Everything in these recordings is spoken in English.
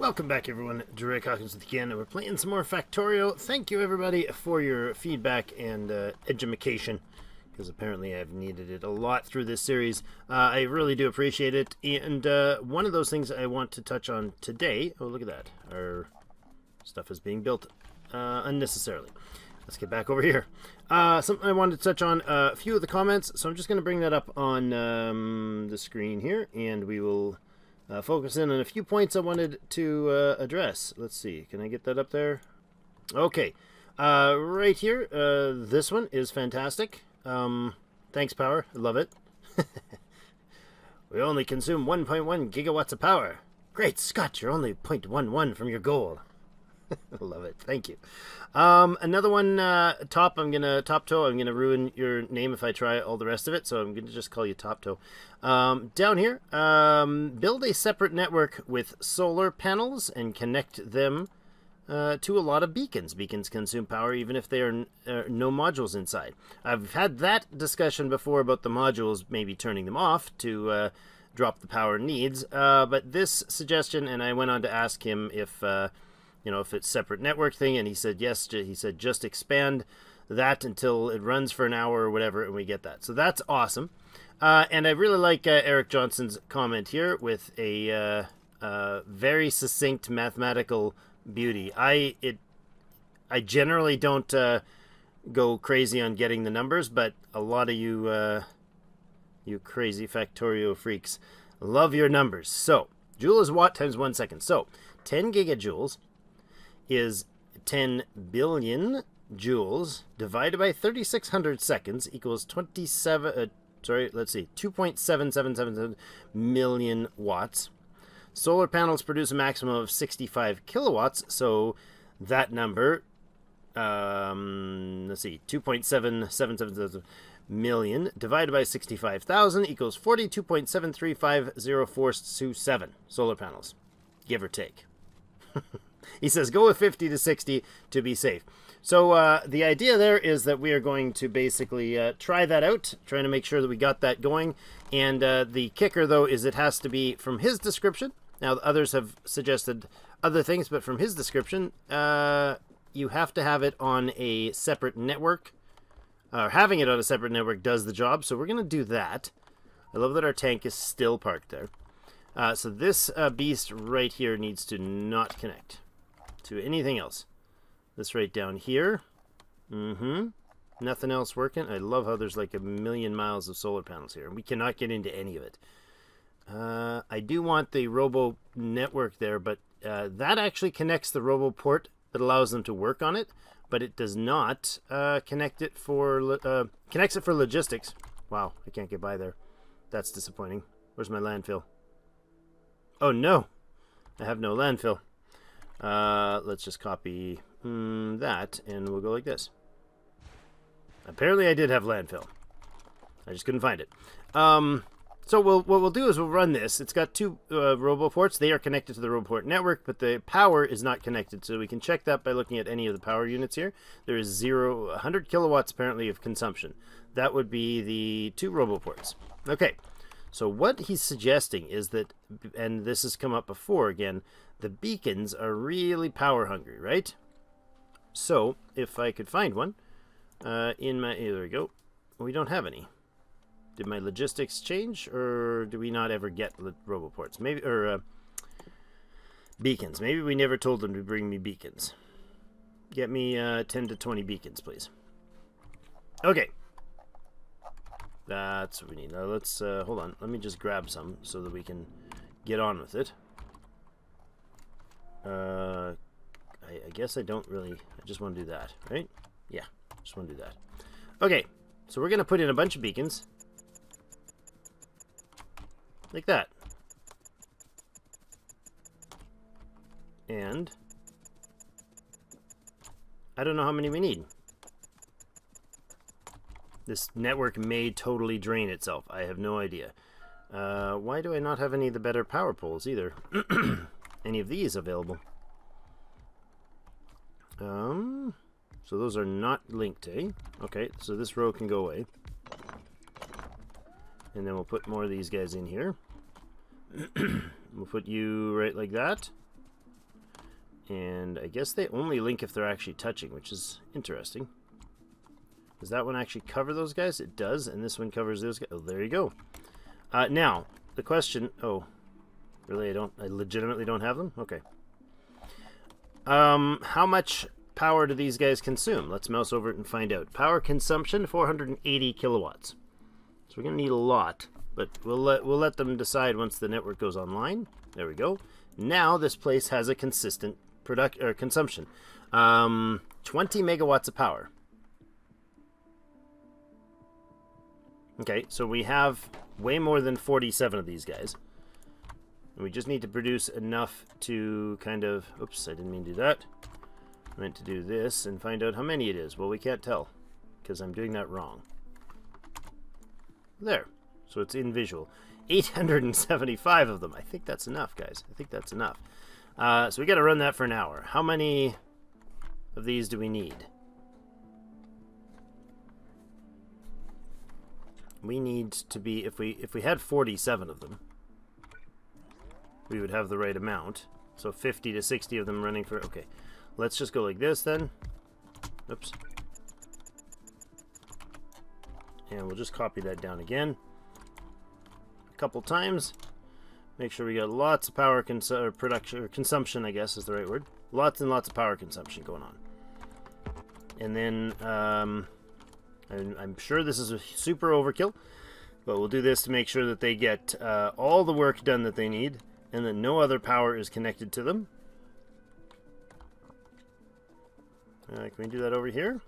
Welcome back, everyone. Direct Hawkins with you again, and we're playing some more Factorio. Thank you, everybody, for your feedback and edumacation, because apparently I've needed it a lot through this series. I really do appreciate it, and one of those things I want to touch on today... Oh, look at that. Our stuff is being built unnecessarily. Let's get back over here. Something I wanted to touch on, a few of the comments, so I'm just going to bring that up on the screen here, and we will... focus in on a few points I wanted to address. Let's see. Can I get that up there? Okay. Right here. This one is fantastic. Thanks, Power. I love it. We only consume 1.1 gigawatts of power. Great Scott, you're only 0.11 from your goal. I love it. Thank you. Another one, Top Toe. I'm gonna ruin your name if I try all the rest of it, so I'm gonna just call you Top Toe. Down here, build a separate network with solar panels and connect them to a lot of beacons. Beacons consume power even if there are no modules inside. I've had that discussion before about the modules, maybe turning them off to drop the power needs, but this suggestion, and I went on to ask him if if it's separate network thing, and he said yes. He said just expand that until it runs for an hour or whatever, and we get that. So that's awesome. And I really like Eric Johnson's comment here with a very succinct mathematical beauty. I generally don't go crazy on getting the numbers, but a lot of you you crazy Factorio freaks love your numbers. So joule is watt times 1 second. So 10 gigajoules is 10 billion joules divided by 3600 seconds equals 2.7777 million watts. Solar panels produce a maximum of 65 kilowatts, so that number, let's see, 2.7777 million divided by 65,000 equals 42.735047 solar panels, give or take. He says go with 50 to 60 to be safe. So the idea there is that we are going to basically try that out, trying to make sure that we got that going. And the kicker, though, is it has to be from his description. Now, others have suggested other things, but from his description, you have to have it on a separate network. Having it on a separate network does the job, so we're going to do that. I love that our tank is still parked there. So this beast right here needs to not connect to anything else. This right down here. Nothing else working. I love how there's like a million miles of solar panels here. We cannot get into any of it. I do want the robo network there, but that actually connects the robo port that allows them to work on it, but it does not connect it for connects it for logistics. Wow, I can't get by there. That's disappointing. Where's my landfill? Oh no, I have no landfill. Let's just copy that, and we'll go like this. Apparently I did have landfill. I just couldn't find it. So what we'll do is we'll run this. It's got two roboports. They are connected to the roboport network, but the power is not connected. So we can check that by looking at any of the power units here. There is 100 kilowatts apparently of consumption. That would be the two roboports. Okay. So what he's suggesting is that, and this has come up before again, the beacons are really power hungry, right? So if I could find one in my, there we go. We don't have any. Did my logistics change, or do we not ever get roboports? Maybe, or beacons. Maybe we never told them to bring me beacons. Get me 10 to 20 beacons, please. Okay. That's what we need. Now let's, hold on. Let me just grab some so that we can get on with it. I guess I don't really, I just want to do that, right? Yeah, just want to do that. Okay, so we're going to put in a bunch of beacons. Like that. And I don't know how many we need. This network may totally drain itself. I have no idea. Why do I not have any of the better power poles either? Any of these available? So those are not linked, eh? Okay, so this row can go away. And then we'll put more of these guys in here. We'll put you right like that. And I guess they only link if they're actually touching, which is interesting. Does that one actually cover those guys? It does, and this one covers those guys. Oh, there you go. Now, the question... Oh, really? I legitimately don't have them? Okay. How much power do these guys consume? Let's mouse over it and find out. Power consumption, 480 kilowatts. So we're going to need a lot, but we'll let them decide once the network goes online. There we go. Now this place has a consistent consumption. 20 megawatts of power. Okay, so we have way more than 47 of these guys. And we just need to produce enough to kind of... Oops, I didn't mean to do that. I meant to do this and find out how many it is. Well, we can't tell because I'm doing that wrong. There. So it's in visual. 875 of them. I think that's enough, guys. I think that's enough. So we got to run that for an hour. How many of these do we need? We need to be, if we had 47 of them, we would have the right amount. So 50 to 60 of them running for... Okay, let's just go like this then. Oops. And we'll just copy that down again a couple times. Make sure we got lots of power production, or consumption, I guess is the right word. Lots and lots of power consumption going on. And then I'm sure this is a super overkill, but we'll do this to make sure that they get all the work done that they need and that no other power is connected to them. Can we do that over here?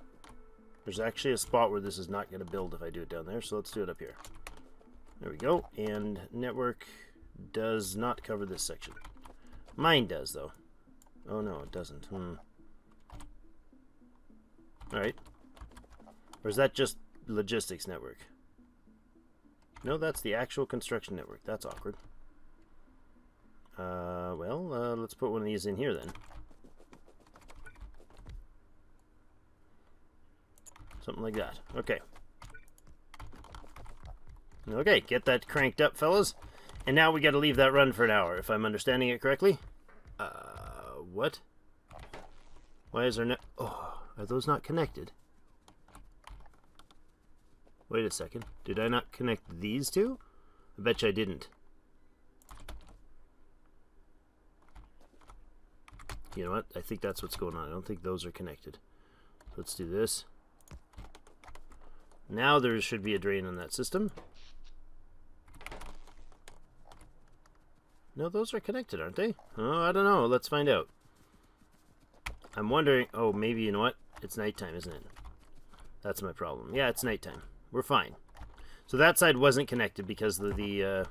There's actually a spot where this is not going to build if I do it down there, so let's do it up here. There we go. And network does not cover this section. Mine does, though. Oh, no, it doesn't. Alright. Or is that just logistics network? No, that's the actual construction network. That's awkward. Let's put one of these in here then. Something like that. Okay. Okay, get that cranked up, fellas. And now we got to leave that run for an hour, if I'm understanding it correctly. What? Why is there no... Oh, are those not connected? Wait a second. Did I not connect these two? I bet you I didn't. You know what? I think that's what's going on. I don't think those are connected. Let's do this. Now there should be a drain on that system. No, those are connected, aren't they? Oh, I don't know. Let's find out. I'm wondering... Oh, maybe, you know what? It's nighttime, isn't it? That's my problem. Yeah, it's nighttime. We're fine. So that side wasn't connected because of the...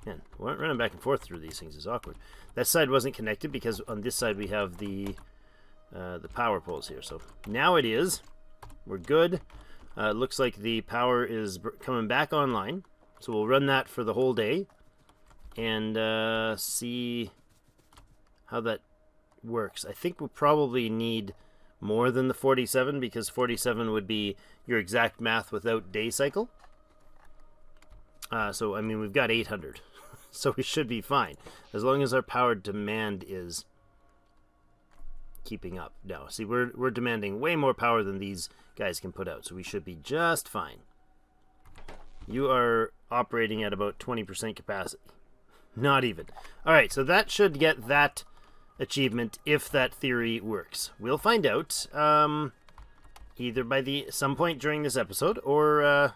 Man, running back and forth through these things is awkward. That side wasn't connected because on this side we have the power poles here. So now it is. We're good. Looks like the power is coming back online. So we'll run that for the whole day and see how that works. I think we'll probably need more than the 47 because 47 would be your exact math without day cycle. So, I mean, we've got 800. So we should be fine. As long as our power demand is keeping up. Now, see, we're demanding way more power than these guys can put out. So we should be just fine. You are operating at about 20% capacity. Not even. Alright, so that should get that achievement if that theory works. We'll find out either by some point during this episode or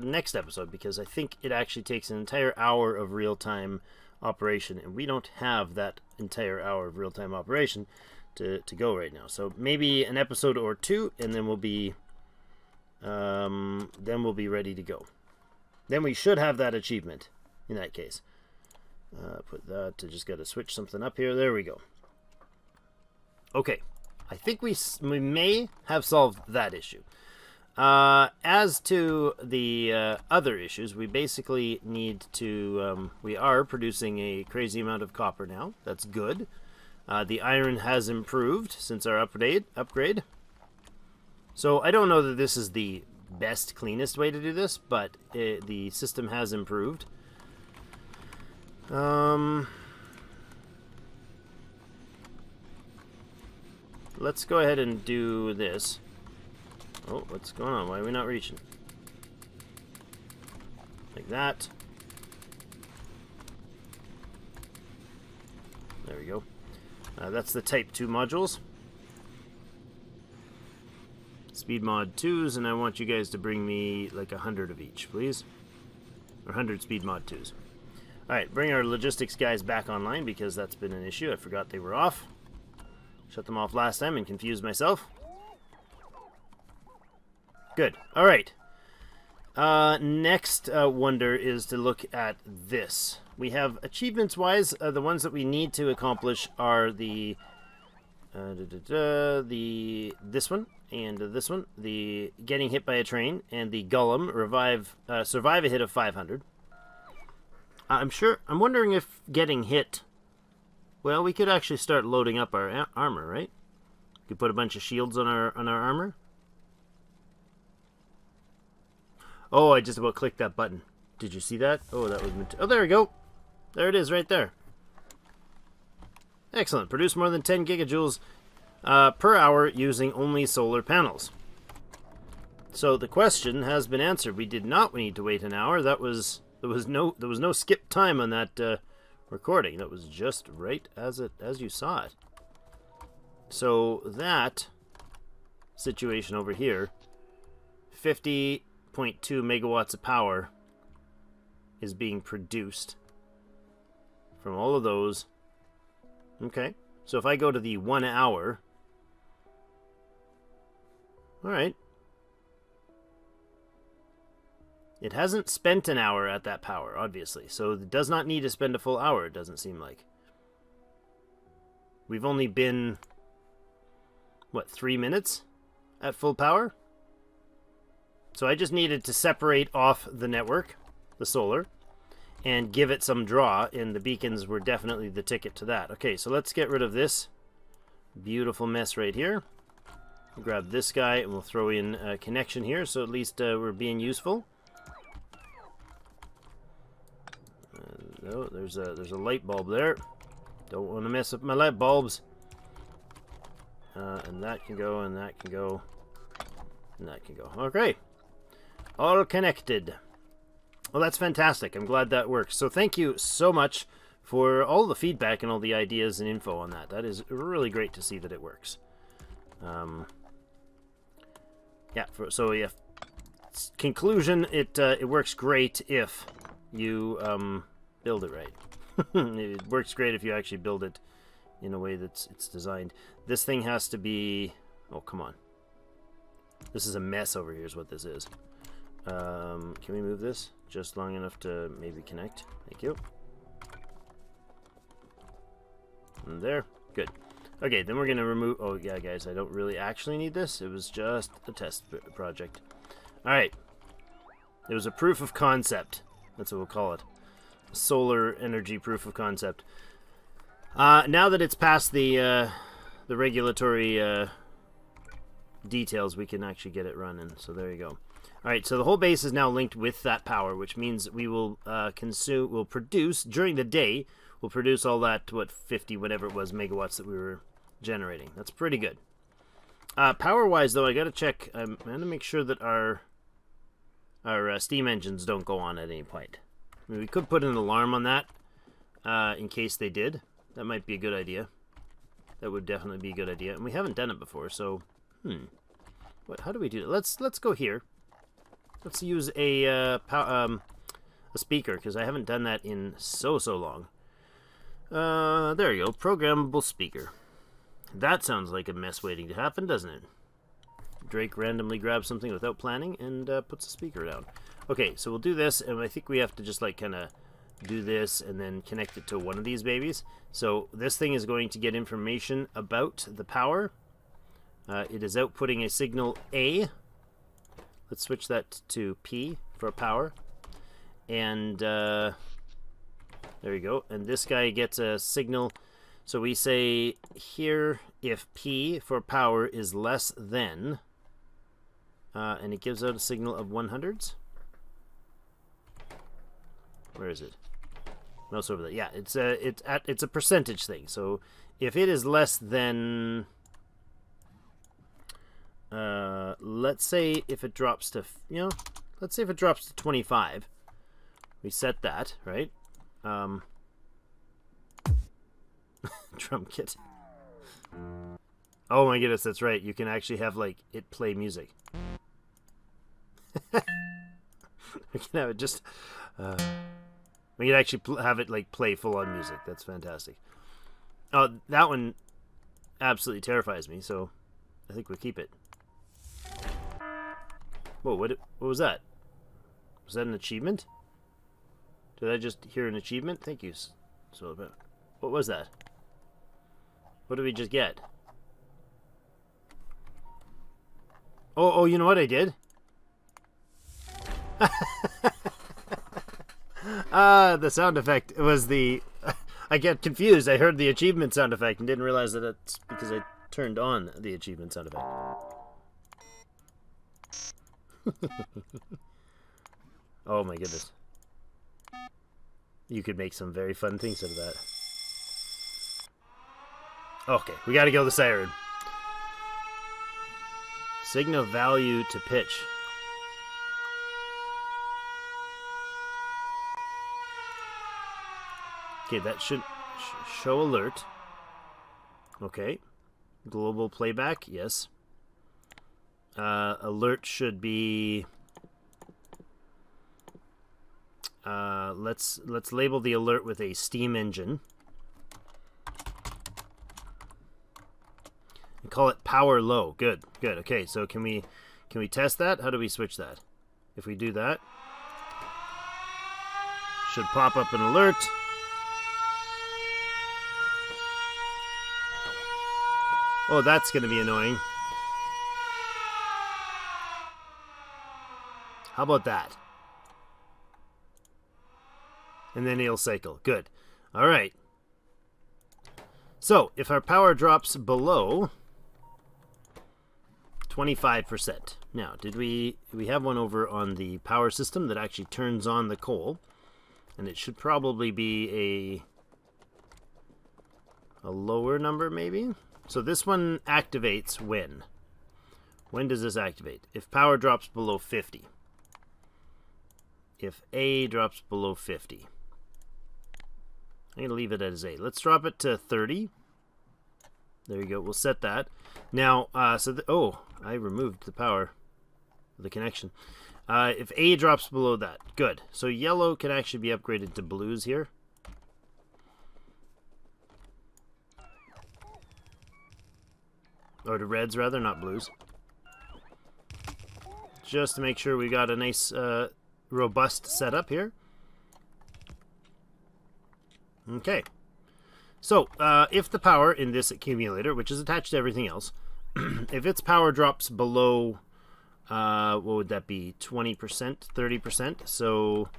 next episode, because I think it actually takes an entire hour of real-time operation, and we don't have that entire hour of real-time operation to go right now. So maybe an episode or two, and then we'll be ready to go. Then we should have that achievement in that case. Put that, I just got to switch something up here. There we go. Okay, I think we may have solved that issue. As to the other issues, we basically need to, we are producing a crazy amount of copper now. That's good. The iron has improved since our upgrade. So I don't know that this is the best, cleanest way to do this, but the system has improved. let's go ahead and do this. Oh, what's going on? Why are we not reaching? Like that. There we go. That's the Type 2 modules. Speed mod 2s, and I want you guys to bring me like 100 of each, please. Or 100 speed mod 2s. Alright, bring our logistics guys back online because that's been an issue. I forgot they were off. Shut them off last time and confused myself. Good. Alright. Next wonder is to look at this. We have achievements-wise, the ones that we need to accomplish are the this one and this one, the getting hit by a train, and the Golem survive a hit of 500. I'm wondering if getting hit. Well, we could actually start loading up our armor, right? We could put a bunch of shields on our armor. Oh, I just about clicked that button. Did you see that? Oh, that was... Oh, there we go. There it is right there. Excellent. Produce more than 10 gigajoules per hour using only solar panels. So the question has been answered. We did not need to wait an hour. There was no skip time on that recording. That was just right as you saw it. So that situation over here, 50.2 megawatts of power is being produced from all of those. Okay, so if I go to the 1 hour, all right, it hasn't spent an hour at that power, obviously, so it does not need to spend a full hour, it doesn't seem like. We've only been, what, 3 minutes at full power? So I just needed to separate off the network, the solar, and give it some draw, and the beacons were definitely the ticket to that. Okay, so let's get rid of this beautiful mess right here. We'll grab this guy, and we'll throw in a connection here, so at least we're being useful. No, there's a light bulb there. Don't want to mess up my light bulbs. And that can go, and that can go, and that can go. Okay. All connected. Well, that's fantastic. I'm glad that works. So thank you so much for all the feedback and all the ideas and info on that. That is really great to see that it works. Yeah, conclusion, it works great if you build it right. It works great if you actually build it in a way that's designed. This thing has to be... Oh, come on. This is a mess over here is what this is. Can we move this just long enough to maybe connect? Thank you. And there. Good. Okay, then we're going to remove... Oh, yeah, guys, I don't really actually need this. It was just a test project. Alright. It was a proof of concept. That's what we'll call it. A solar energy proof of concept. Now that it's past the regulatory details, we can actually get it running. So there you go. Alright, so the whole base is now linked with that power, which means we will produce, during the day, we'll produce all that, what, 50, whatever it was, megawatts that we were generating. That's pretty good. Power-wise, though, I gotta check, I'm gonna make sure that our steam engines don't go on at any point. I mean, we could put an alarm on that, in case they did. That might be a good idea. That would definitely be a good idea. And we haven't done it before, so, how do we do that? Let's go here. Let's use a speaker, because I haven't done that in so long. There you go. Programmable speaker. That sounds like a mess waiting to happen, doesn't it? Drake randomly grabs something without planning and puts the speaker down. Okay, so we'll do this, and I think we have to just, like, kind of do this and then connect it to one of these babies. So this thing is going to get information about the power. It is outputting a signal A. Let's switch that to P for power. And there you go. And this guy gets a signal. So we say here if P for power is less than, and it gives out a signal of 100s. Where is it? No, it's over there. Yeah, it's a percentage thing. So if it is less than let's say if it drops to, let's say if it drops to 25. We set that, right? Drum kit. Oh my goodness, that's right. You can actually have, like, it play music. We can have it just... we can actually have it, like, play full-on music. That's fantastic. Oh, that one absolutely terrifies me, so I think we'll keep it. Whoa, what was that? Was that an achievement? Did I just hear an achievement? Thank you. So, what was that? What did we just get? Oh, you know what I did? The sound effect was the... I get confused. I heard the achievement sound effect and didn't realize that it's because I turned on the achievement sound effect. Oh my goodness. You could make some very fun things out of that. Okay, we gotta go the siren. Signal value to pitch. Okay, that should show alert. Okay. Global playback, yes. Alert should be... let's label the alert with a steam engine. And call it power low. Good. Okay, so can we test that? How do we switch that? If we do that, should pop up an alert. Oh, that's going to be annoying. How about that? And then it'll cycle. Good. All right. So, if our power drops below 25%. Now, did we have one over on the power system that actually turns on the coal? And it should probably be a lower number, maybe? So this one activates when? When does this activate? If power drops below 50. If A drops below 50. I'm going to leave it as A. Let's drop it to 30. There you go. We'll set that. Now, oh, I removed the power, the connection. If A drops below that, good. So yellow can actually be upgraded to blues here. Or to reds, rather, not blues. Just to make sure we got a nice, robust setup here. Okay. So, if the power in this accumulator, which is attached to everything else, if its power drops below, what would that be, 20%, 30%? So,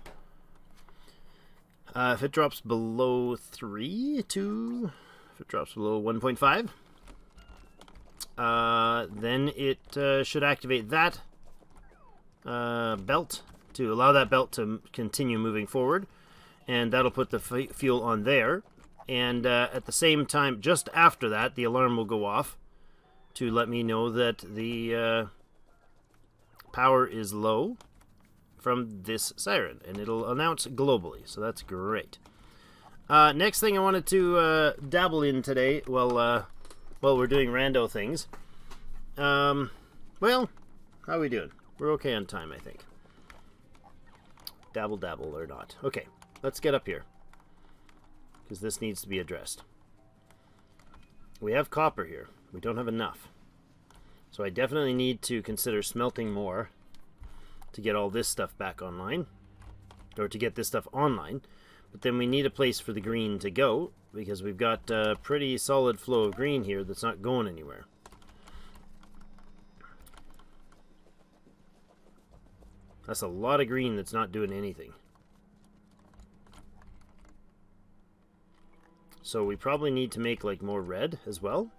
if it drops below 3, 2, if it drops below 1.5, then it should activate that belt to allow that belt to continue moving forward, and that'll put the fuel on there. And at the same time, just after that, the alarm will go off to let me know that the power is low from this siren, and it'll announce globally, so that's great. Next thing I wanted to dabble in today, while we're doing rando things. Well, how are we doing? We're okay on time, I think. Dabble or not. Okay, let's get up here, because this needs to be addressed. We have copper here. We don't have enough. So I definitely need to consider smelting more to get all this stuff back online, or to get this stuff online. But then we need a place for the green to go, because we've got a pretty solid flow of green here that's not going anywhere. That's a lot of green that's not doing anything. So we probably need to make like more red as well.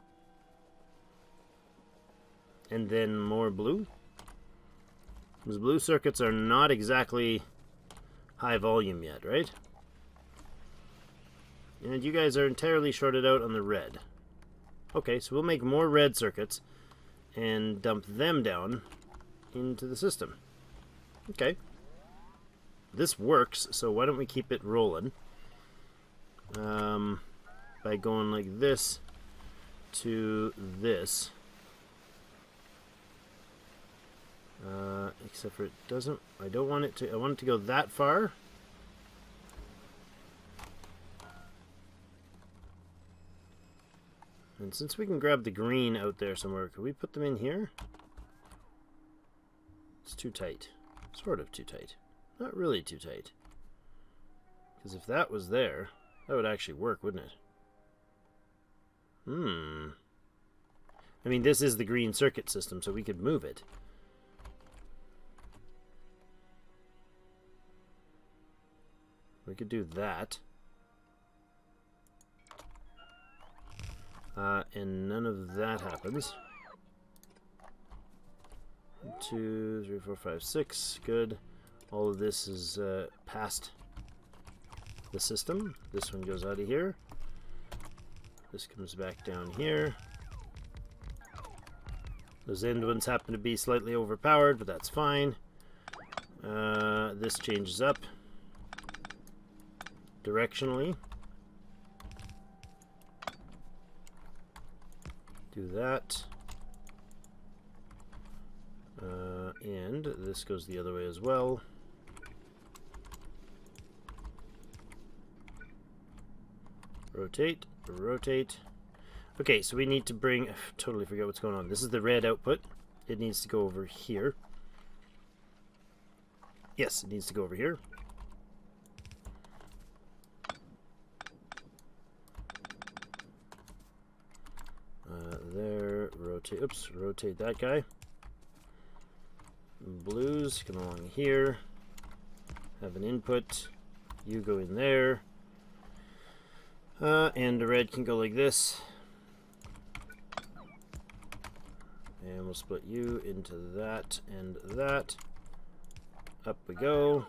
And then more blue. Those blue circuits are not exactly high volume yet, right? And you guys are entirely shorted out on the red. Okay, so we'll make more red circuits. and dump them down into the system. Okay. This works, so why don't we keep it rolling? By going like this to this. Except for it doesn't, I don't want it to, I want it to go that far. And since we can grab the green out there somewhere, could we put them in here? It's too tight. Sort of too tight. Not really too tight. Because if that was there, that would actually work, wouldn't it? I mean, this is the green circuit system, so we could move it. We could do that. And none of that happens. 1, 2, 3, 4, 5, 6. Good. All of this is past the system. This one goes out of here. This comes back down here. Those end ones happen to be slightly overpowered, but that's fine. This changes up directionally. Do that. And this goes the other way as well. Rotate, rotate. Okay, so we need to bring, I totally forget what's going on. This is the red output. It needs to go over here. Yes, it needs to go over here. There, rotate, oops, rotate that guy. Blues come along here. Have an input. You go in there. And the red can go like this. And we'll split you into that and that. Up we go.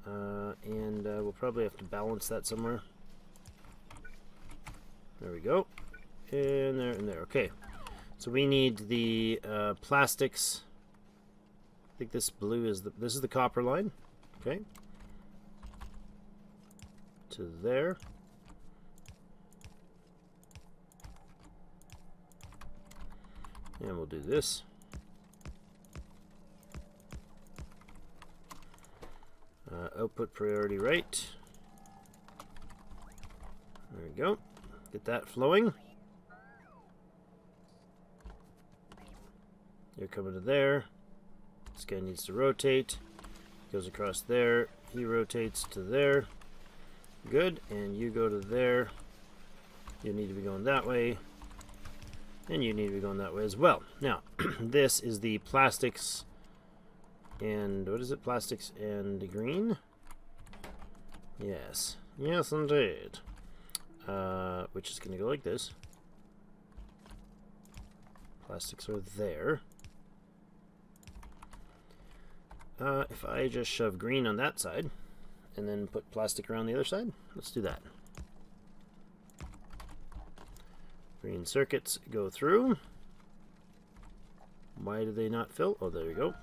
And we'll probably have to balance that somewhere. There we go. And there and there. Okay. So we need the plastics. I think this blue is this is the copper line. Okay. To there. And we'll do this. Output priority right. There we go. Get that flowing. You're coming to there. This guy needs to rotate. Goes across there. He rotates to there. Good. And you go to there. You need to be going that way. And you need to be going that way as well. Now, this is the plastics and, what is it? Plastics and green? Yes. Yes, indeed. Which is going to go like this. Plastics are there. If I just shove green on that side and then put plastic around the other side, let's do that. Green circuits go through. Why do they not fill? Oh, there we go.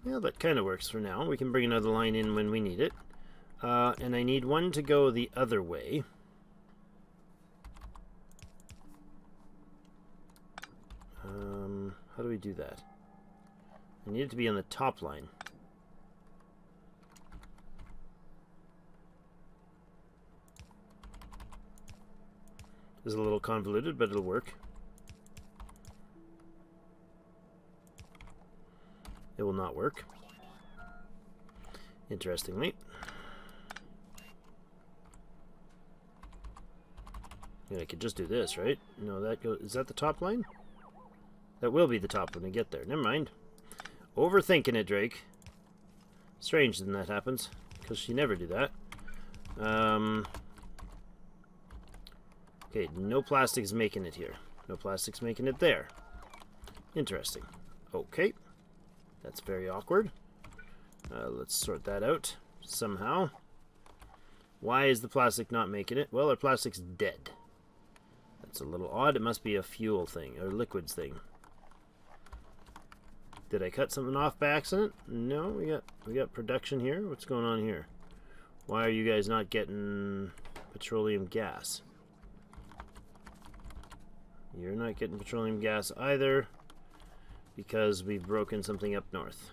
Yeah, that kind of works for now. We can bring another line in when we need it. And I need one to go the other way. How do we do that? I need it to be on the top line. This is a little convoluted, but it'll work. It will not work. Interestingly. Yeah, I could just do this, right? No, that goes. Is that the top line? That will be the top when we get there. Never mind. Overthinking it, Drake. Strange when that happens, because you never do that. Okay, no plastics making it here. No plastics making it there. Interesting. Okay. That's very awkward. Let's sort that out somehow. Why is the plastic not making it? Well, our plastic's dead. That's a little odd. It must be a fuel thing, or liquids thing. Did I cut something off by accident? No, we got production here. What's going on here? Why are you guys not getting petroleum gas? You're not getting petroleum gas either, because we've broken something up north.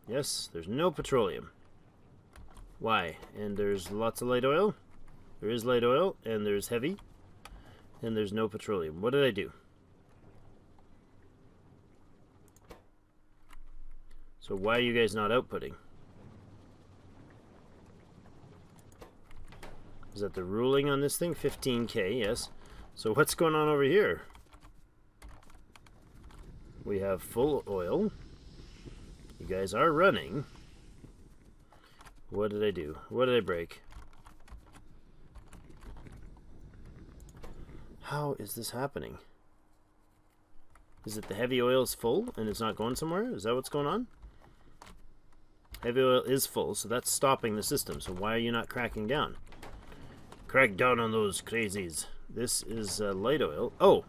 Yes, there's no petroleum. Why? And there's lots of light oil. There is light oil, and there's heavy, and there's no petroleum. What did I do? So why are you guys not outputting? Is that the ruling on this thing? 15K, yes. So what's going on over here? We have full oil. You guys are running. What did I do? What did I break? How is this happening? Is it the heavy oil is full and it's not going somewhere? Is that what's going on? Heavy oil is full, so that's stopping the system. So why are you not cracking down? Crack down on those crazies. This is light oil. Oh!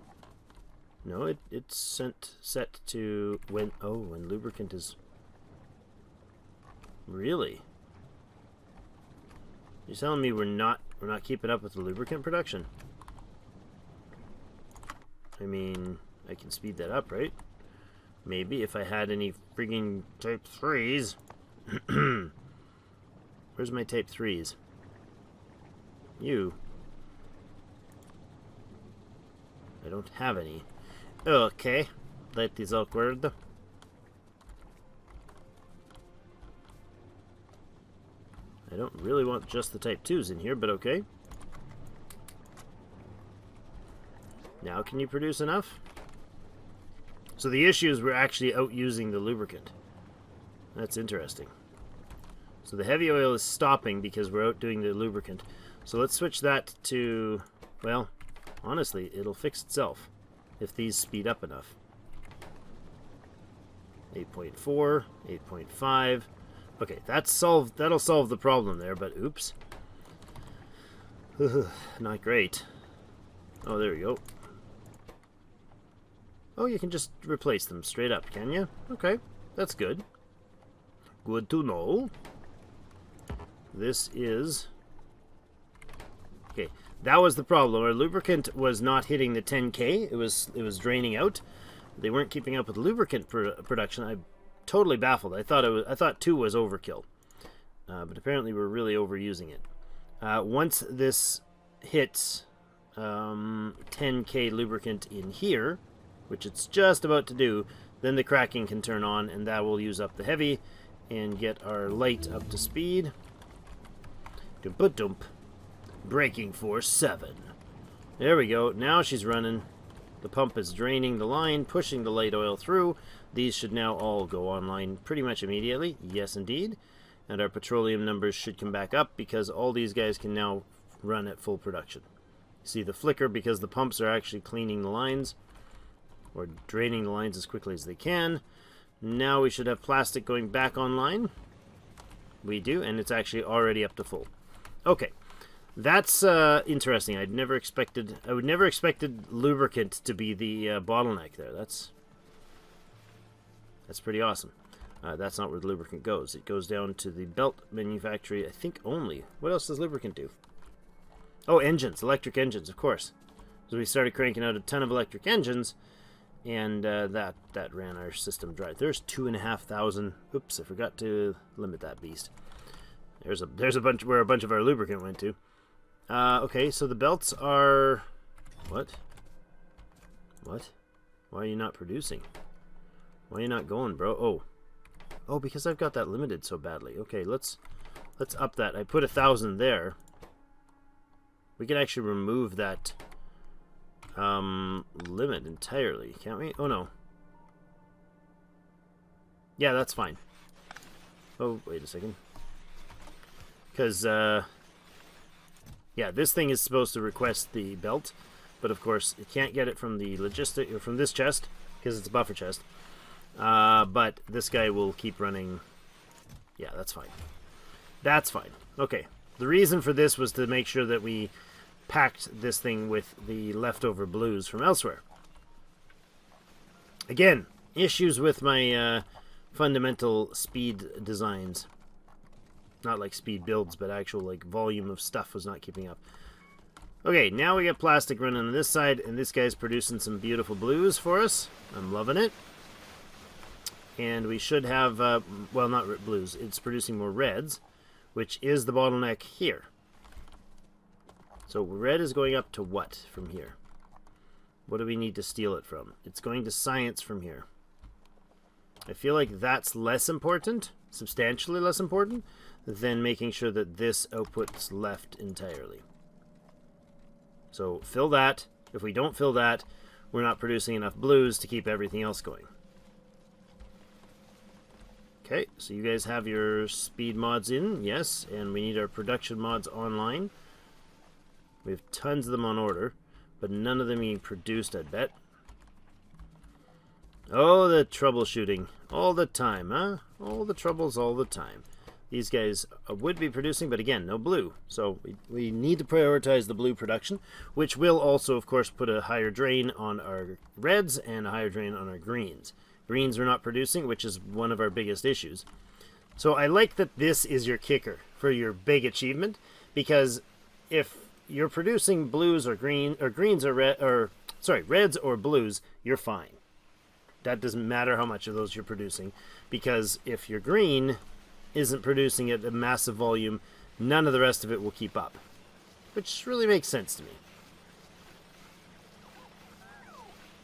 No, it's set to when lubricant is... Really? You're telling me we're not keeping up with the lubricant production? I mean, I can speed that up, right? Maybe if I had any frigging type 3s. Where's my type 3s? You. I don't have any. Okay. That is awkward. I don't really want just the type 2s in here, but okay. Now can you produce enough? So the issue is we're actually out using the lubricant. That's interesting. So the heavy oil is stopping because we're out doing the lubricant. So let's switch that to, well, honestly, it'll fix itself if these speed up enough. 8.4, 8.5. Okay, that'll solve the problem there, but oops. Not great. Oh, there we go. Oh, you can just replace them straight up, can you? Okay, that's good. Good to know. This is... Okay, that was the problem. Our lubricant was not hitting the 10K. It was draining out. They weren't keeping up with lubricant production. I'm totally baffled. I thought 2 was overkill. But apparently we're really overusing it. Once this hits 10K lubricant in here, which it's just about to do, then the cracking can turn on, and that will use up the heavy and get our light up to speed. Dump-a-dump. Braking force 7. There we go. Now she's running. The pump is draining the line, pushing the light oil through. These should now all go online pretty much immediately. Yes, indeed. And our petroleum numbers should come back up because all these guys can now run at full production. See the flicker because the pumps are actually cleaning the lines or draining the lines as quickly as they can. Now we should have plastic going back online. We do, and it's actually already up to full. Okay, that's interesting. I would never expected lubricant to be the bottleneck there. That's pretty awesome. That's not where the lubricant goes. It goes down to the belt manufacturer, I think only. What else does lubricant do? Oh, engines, electric engines, of course. So we started cranking out a ton of electric engines, and that ran our system dry. There's 2,500. Oops, I forgot to limit that beast. There's a bunch where a bunch of our lubricant went to. Okay, so the belts are... What? What? Why are you not producing? Why are you not going, bro? Oh, because I've got that limited so badly. Okay, let's up that. I put 1,000 there. We can actually remove that limit entirely, can't we? Oh no. Yeah, that's fine. Oh, wait a second. Because yeah, this thing is supposed to request the belt, but of course it can't get it from the logistic or from this chest because it's a buffer chest. But this guy will keep running. Yeah, that's fine. That's fine. Okay, The reason for this was to make sure that we packed this thing with the leftover blues from elsewhere. Again, issues with my fundamental speed designs. Not like speed builds, but actual like volume of stuff was not keeping up. Okay, now we got plastic running on this side, and this guy's producing some beautiful blues for us. I'm loving it. And we should have, well, not blues, it's producing more reds, which is the bottleneck here. So red is going up to what from here? What do we need to steal it from? It's going to science from here. I feel like that's less important, substantially less important, than making sure that this output's left entirely. So fill that. If we don't fill that, we're not producing enough blues to keep everything else going. Okay, so you guys have your speed mods in, yes, and we need our production mods online. We have tons of them on order, but none of them being produced, I bet. Oh, the troubleshooting. All the time, huh? All the troubles all the time. These guys would be producing, but again, no blue. So we need to prioritize the blue production, which will also, of course, put a higher drain on our reds and a higher drain on our greens. Greens are not producing, which is one of our biggest issues. So I like that this is your kicker for your big achievement, because if you're producing blues or greens or reds or blues, you're fine. That doesn't matter how much of those you're producing, because if your green isn't producing at a massive volume, none of the rest of it will keep up, which really makes sense to me.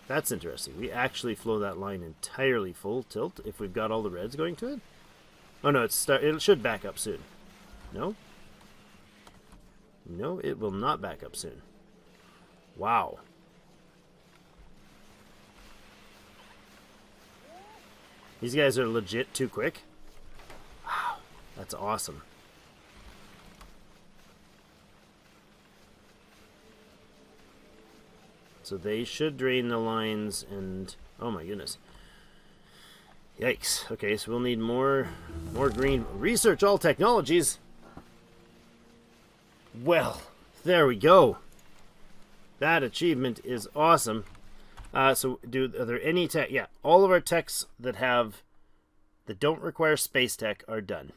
That's interesting. We actually flow that line entirely full tilt if we've got all the reds going to it. Oh no, it should back up soon. No? No, it will not back up soon. Wow. These guys are legit too quick. Wow, that's awesome. So they should drain the lines and... oh my goodness. Yikes. Okay, so we'll need more green. Research all technologies. Well, there we go. That achievement is awesome. So are there any tech? Yeah, all of our techs that don't require space tech are done.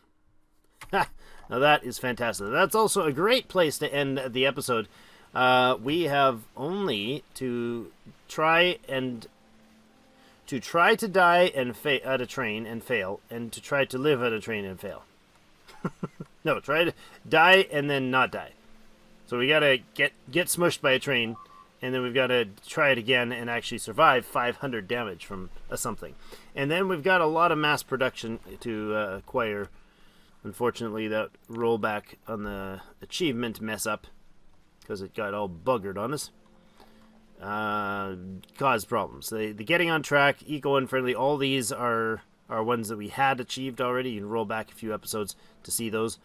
Now that is fantastic. That's also a great place to end the episode. We have only to try to die and at a train and fail, and to try to live at a train and fail. No, try to die and then not die. So we gotta get smushed by a train, and then we've got to try it again and actually survive 500 damage from something. And then we've got a lot of mass production to acquire. Unfortunately, that rollback on the achievement mess up, because it got all buggered on us, caused problems. The getting on track, eco-unfriendly, all these are ones that we had achieved already. You can roll back a few episodes to see those.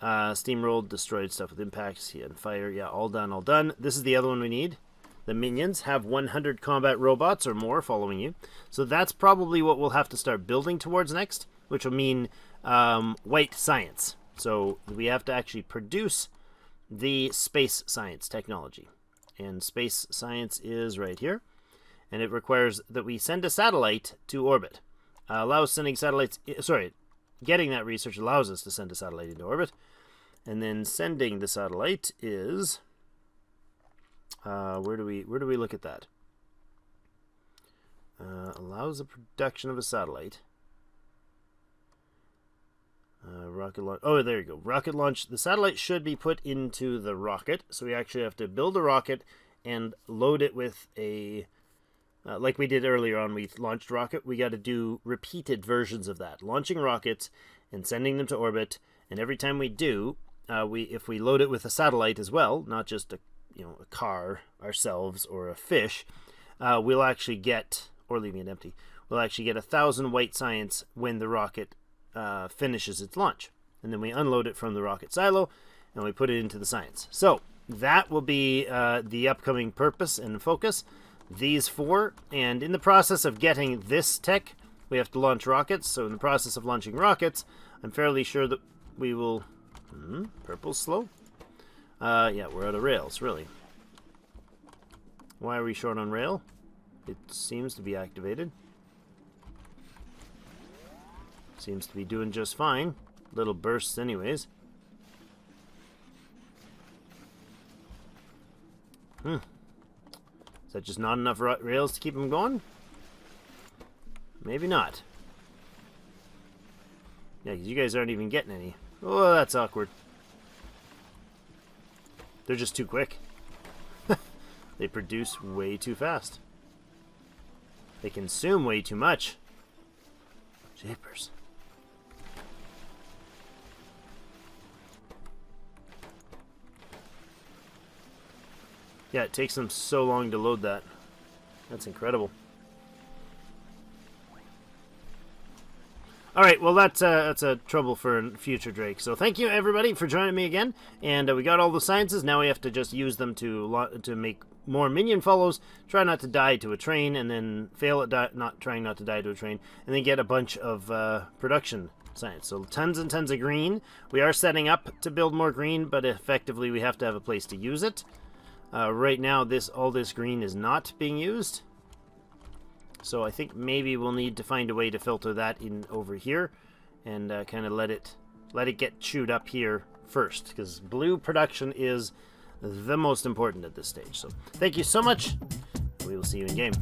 Steamrolled, destroyed stuff with impacts and fire. Yeah, all done, all done. This is the other one we need. The minions have 100 combat robots or more following you. So that's probably what we'll have to start building towards next, which will mean white science. So we have to actually produce the space science technology. And space science is right here. And it requires that we send a satellite to orbit. Allows sending satellites... getting that research allows us to send a satellite into orbit. And then sending the satellite is... where do we look at that? Allows the production of a satellite. Rocket launch. Oh, there you go. Rocket launch. The satellite should be put into the rocket. So we actually have to build a rocket and load it with a... like we did earlier on, we launched rocket. We got to do repeated versions of that. Launching rockets and sending them to orbit. And every time we do, if we load it with a satellite as well, not just a car ourselves or a fish, we'll actually get, or leaving it empty, we'll actually get 1,000 white science when the rocket finishes its launch. And then we unload it from the rocket silo and we put it into the science. So that will be the upcoming purpose and focus. These 4, and in the process of getting this tech, we have to launch rockets. So in the process of launching rockets, I'm fairly sure that we will Purple's slow. Yeah, we're out of rails, really. Why are we short on rail? It seems to be activated. Seems to be doing just fine. Little bursts anyways. Is that just not enough rails to keep them going? Maybe not. Yeah, because you guys aren't even getting any. Oh, that's awkward. They're just too quick. They produce way too fast. They consume way too much. Jeepers. Yeah, it takes them so long to load that. That's incredible. Alright, well that's a trouble for future Drake. So thank you everybody for joining me again. And we got all the sciences. Now we have to just use them to make more minion follows. Try not to die to a train, and then fail at trying not to die to a train. And then get a bunch of production science. So tons and tons of green. We are setting up to build more green, but effectively we have to have a place to use it. Right now all this green is not being used. So I think maybe we'll need to find a way to filter that in over here, and kind of let it get chewed up here first, because blue production is the most important at this stage. So thank you so much. We will see you in game.